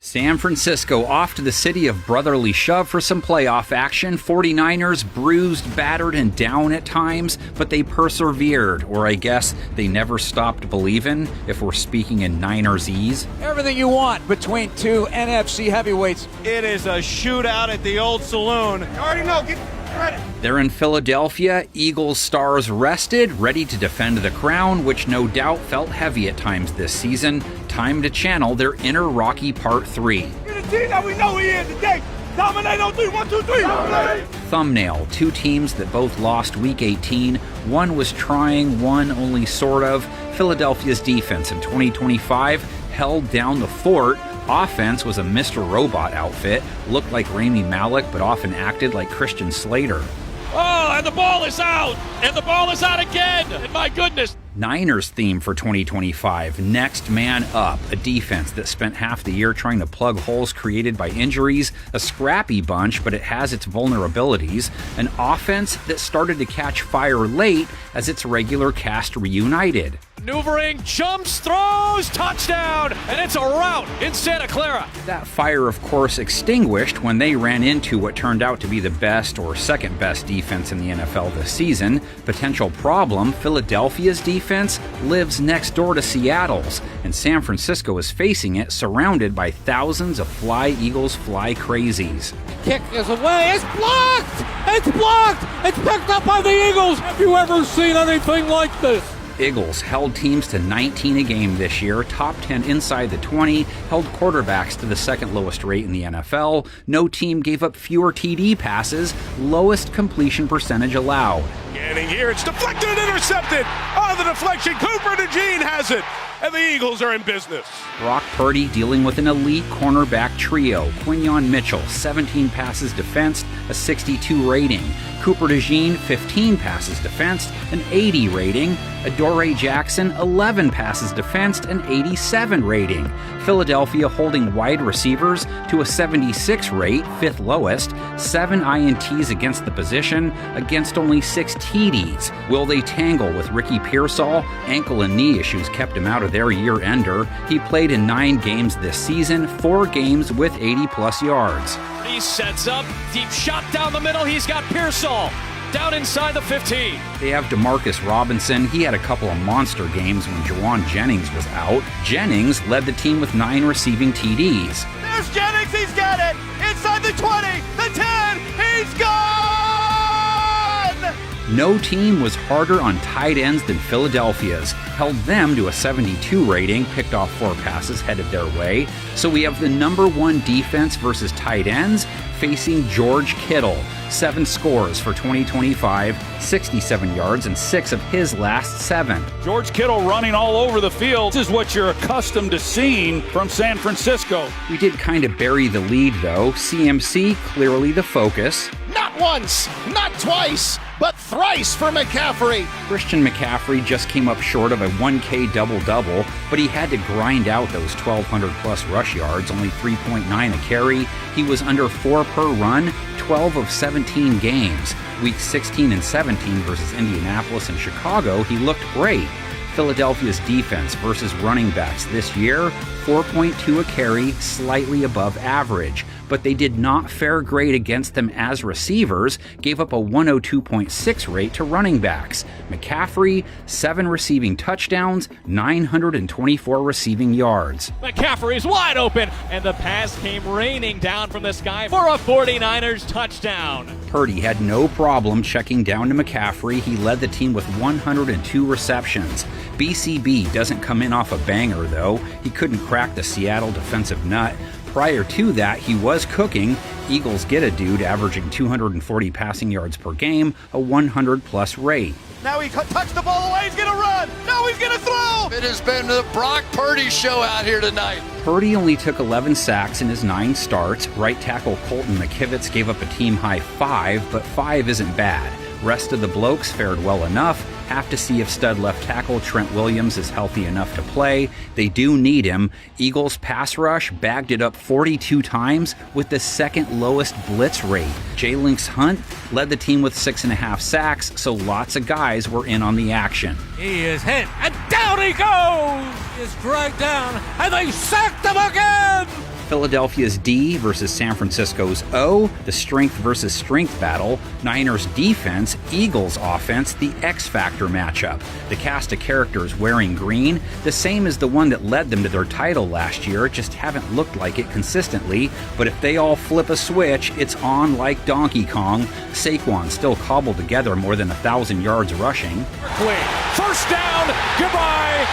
San Francisco off to the city of brotherly shove for some playoff action. 49ers bruised, battered, and down at times, but they persevered, or I guess they never stopped believing, if we're speaking in Niners-ese. Everything you want between two NFC heavyweights. It is a shootout at the old saloon. You already know, get ready. They're in Philadelphia, Eagles stars rested, ready to defend the crown, which no doubt felt heavy at times this season. Time to channel their inner Rocky Part 3. Get a team that we know he is today. Dominate on 3, 1, 2, 3. Dominate. Thumbnail, two teams that both lost Week 18. One was trying, one only sort of. Philadelphia's defense in 2025 held down the fort. Offense was a Mr. Robot outfit, looked like Rami Malek but often acted like Christian Slater. Oh, and the ball is out! And the ball is out again! And my goodness! Niners theme for 2025, next man up, a defense that spent half the year trying to plug holes created by injuries, a scrappy bunch, but it has its vulnerabilities, an offense that started to catch fire late as its regular cast reunited. Maneuvering, jumps, throws, touchdown, and it's a rout in Santa Clara. That fire, of course, extinguished when they ran into what turned out to be the best or second best defense in the NFL this season. Potential problem, Philadelphia's defense lives next door to Seattle's, and San Francisco is facing it surrounded by thousands of Fly Eagles fly crazies. Kick is away. It's blocked! It's blocked! It's picked up by the Eagles! Have you ever seen anything like this? Eagles held teams to 19 a game this year, top 10 inside the 20, held quarterbacks to the second lowest rate in the NFL. No team gave up fewer TD passes, lowest completion percentage allowed. Getting here, it's deflected and intercepted. On the deflection, Cooper DeJean has it. And the Eagles are in business. Brock Purdy dealing with an elite cornerback trio. Quinyon Mitchell, 17 passes defensed, a 62 rating. Cooper DeJean, 15 passes defensed, an 80 rating. Adoree Jackson, 11 passes defensed, an 87 rating. Philadelphia holding wide receivers to a 76 rate, fifth lowest. 7 INTs against the position, against only 6 TDs. Will they tangle with Ricky Pearsall? Ankle and knee issues kept him out of their year-ender. He played in 9 games this season, 4 games with 80-plus yards. He sets up, deep shot down the middle, he's got Pearsall down inside the 15. They have Demarcus Robinson. He had a couple of monster games when Jawan Jennings was out. Jennings led the team with 9 receiving TDs. There's Jennings, he's got it! Inside the 20, the 10, he's gone! No team was harder on tight ends than Philadelphia's. Held them to a 72 rating, picked off 4 passes headed their way. So we have the number 1 defense versus tight ends facing George Kittle. 7 scores for 2025, 67 yards, and 6 of his last 7. George Kittle running all over the field. This is what you're accustomed to seeing from San Francisco. We did kind of bury the lead, though. CMC clearly the focus. Not once, not twice, but thrice for McCaffrey. Christian McCaffrey just came up short of a 1K double-double, but he had to grind out those 1,200-plus rush yards, only 3.9 a carry. He was under 4 per run, 12 of 17 games. Weeks 16 and 17 versus Indianapolis and Chicago, he looked great. Philadelphia's defense versus running backs this year, 4.2 a carry, slightly above average. But they did not fare great against them as receivers, gave up a 102.6 rate to running backs. McCaffrey, 7 receiving touchdowns, 924 receiving yards. McCaffrey's wide open, and the pass came raining down from the sky for a 49ers touchdown. Purdy had no problem checking down to McCaffrey. He led the team with 102 receptions. BCB doesn't come in off a banger, though. He couldn't crack the Seattle defensive nut. Prior to that, he was cooking. Eagles get a dude averaging 240 passing yards per game, a 100-plus rate. Now he touched the ball away, he's gonna run! Now he's gonna throw! It has been the Brock Purdy show out here tonight. Purdy only took 11 sacks in his 9 starts. Right tackle Colton McKivitz gave up a team-high 5, but 5 isn't bad. Rest of the blokes fared well enough. Have to see if stud left tackle Trent Williams is healthy enough to play. They do need him. Eagles pass rush bagged it up 42 times with the second lowest blitz rate. J-Links Hunt led the team with 6.5 sacks, so lots of guys were in on the action. He is hit, and down he goes! He is dragged down, and they sacked him again! Philadelphia's D versus San Francisco's O, the strength versus strength battle, Niners defense, Eagles offense, the X Factor matchup. The cast of characters wearing green, the same as the one that led them to their title last year, just haven't looked like it consistently, but if they all flip a switch, it's on like Donkey Kong. Saquon still cobbled together more than 1,000 yards rushing. First down, goodbye.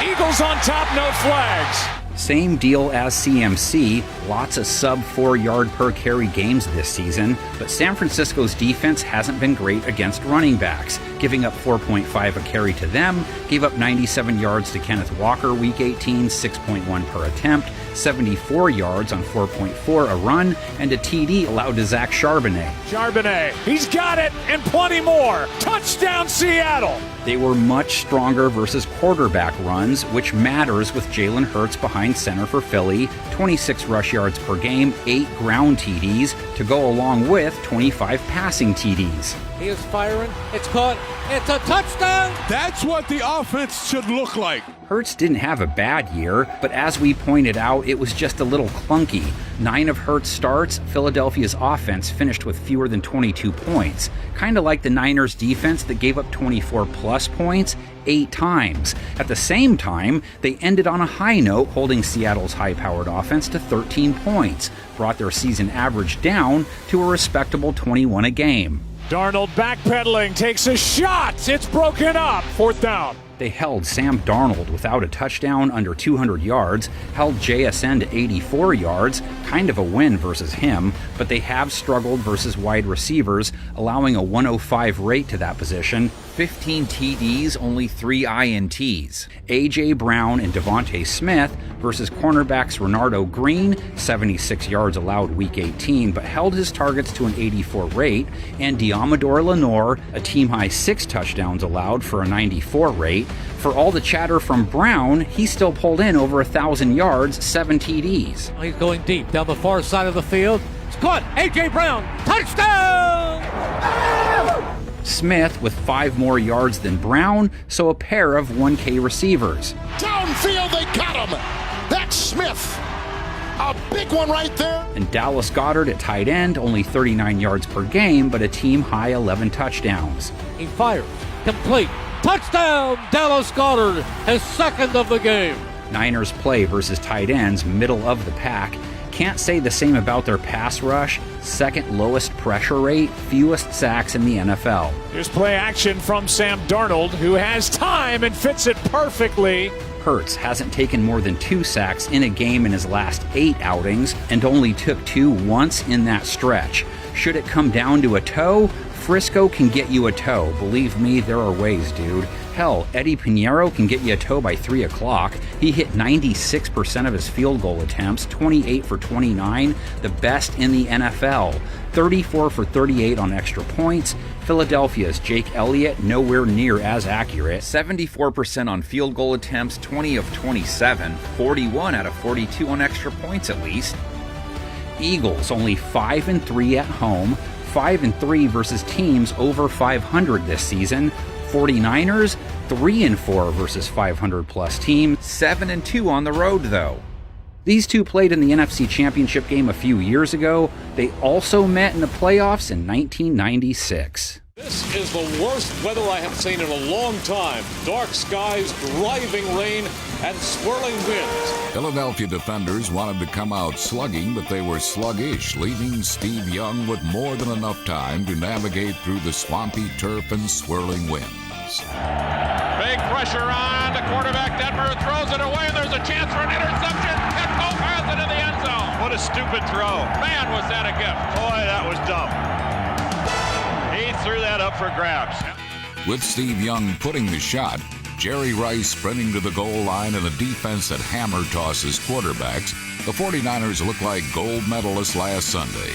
Eagles on top, no flags. Same deal as CMC, lots of sub 4-yard per carry games this season, but San Francisco's defense hasn't been great against running backs, giving up 4.5 a carry to them, gave up 97 yards to Kenneth Walker week 18, 6.1 per attempt, 74 yards on 4.4 a run, and a TD allowed to Zach Charbonnet. Charbonnet, he's got it, and plenty more. Touchdown, Seattle. They were much stronger versus quarterback runs, which matters with Jalen Hurts behind center for Philly, 26 rush yards per game, 8 ground TDs to go along with 25 passing TDs. He is firing. It's caught. It's a touchdown. That's what the offense should look like. Hurts didn't have a bad year, but as we pointed out, it was just a little clunky. 9 of Hurts' starts, Philadelphia's offense finished with fewer than 22 points. Kind of like the Niners' defense that gave up 24-plus points 8 times. At the same time, they ended on a high note, holding Seattle's high-powered offense to 13 points, brought their season average down to a respectable 21 a game. Darnold backpedaling, takes a shot. It's broken up. 4th down. They held Sam Darnold without a touchdown under 200 yards, held JSN to 84 yards, kind of a win versus him, but they have struggled versus wide receivers, allowing a 105 rate to that position, 15 TDs, only 3 INTs. A.J. Brown and Devontae Smith versus cornerbacks Renardo Green, 76 yards allowed week 18, but held his targets to an 84 rate, and Diamador Lenore, a team-high 6 touchdowns allowed for a 94 rate. For all the chatter from Brown, he still pulled in over 1,000 yards, 7 TDs. He's going deep down the far side of the field. It's caught. A.J. Brown. Touchdown! Smith with 5 more yards than Brown, so a pair of 1K receivers. Downfield, they got him. That's Smith. A big one right there. And Dallas Goedert at tight end, only 39 yards per game, but a team-high 11 touchdowns. He fires. Complete. Touchdown! Dallas Goedert, his 2nd of the game. Niners play versus tight ends, middle of the pack. Can't say the same about their pass rush, 2nd lowest pressure rate, fewest sacks in the NFL. Here's play action from Sam Darnold, who has time and fits it perfectly. Hurts hasn't taken more than 2 sacks in a game in his last 8 outings and only took 2 once in that stretch. Should it come down to a toe, Frisco can get you a toe. Believe me, there are ways, dude. Hell, Eddie Pinheiro can get you a toe by 3 o'clock. He hit 96% of his field goal attempts, 28 for 29, the best in the NFL. 34 for 38 on extra points. Philadelphia's Jake Elliott, nowhere near as accurate. 74% on field goal attempts, 20 of 27, 41 out of 42 on extra points at least. Eagles only 5-3 at home, 5-3 versus teams over 500 this season. 49ers 3-4 versus 500-plus teams, 7-2 on the road though. These two played in the NFC Championship game a few years ago. They also met in the playoffs in 1996. This is the worst weather I have seen in a long time. Dark skies, driving rain, and swirling winds. Philadelphia defenders wanted to come out slugging, but they were sluggish, leaving Steve Young with more than enough time to navigate through the swampy turf and swirling winds. Big pressure on the quarterback. Denver throws it away, and there's a chance for an interception. Petco has it in the end zone. What a stupid throw. Man, was that a gift. Boy, that was dumb. He threw that up for grabs. With Steve Young putting the shot, Jerry Rice sprinting to the goal line, and a defense that hammer tosses quarterbacks, the 49ers look like gold medalists last Sunday.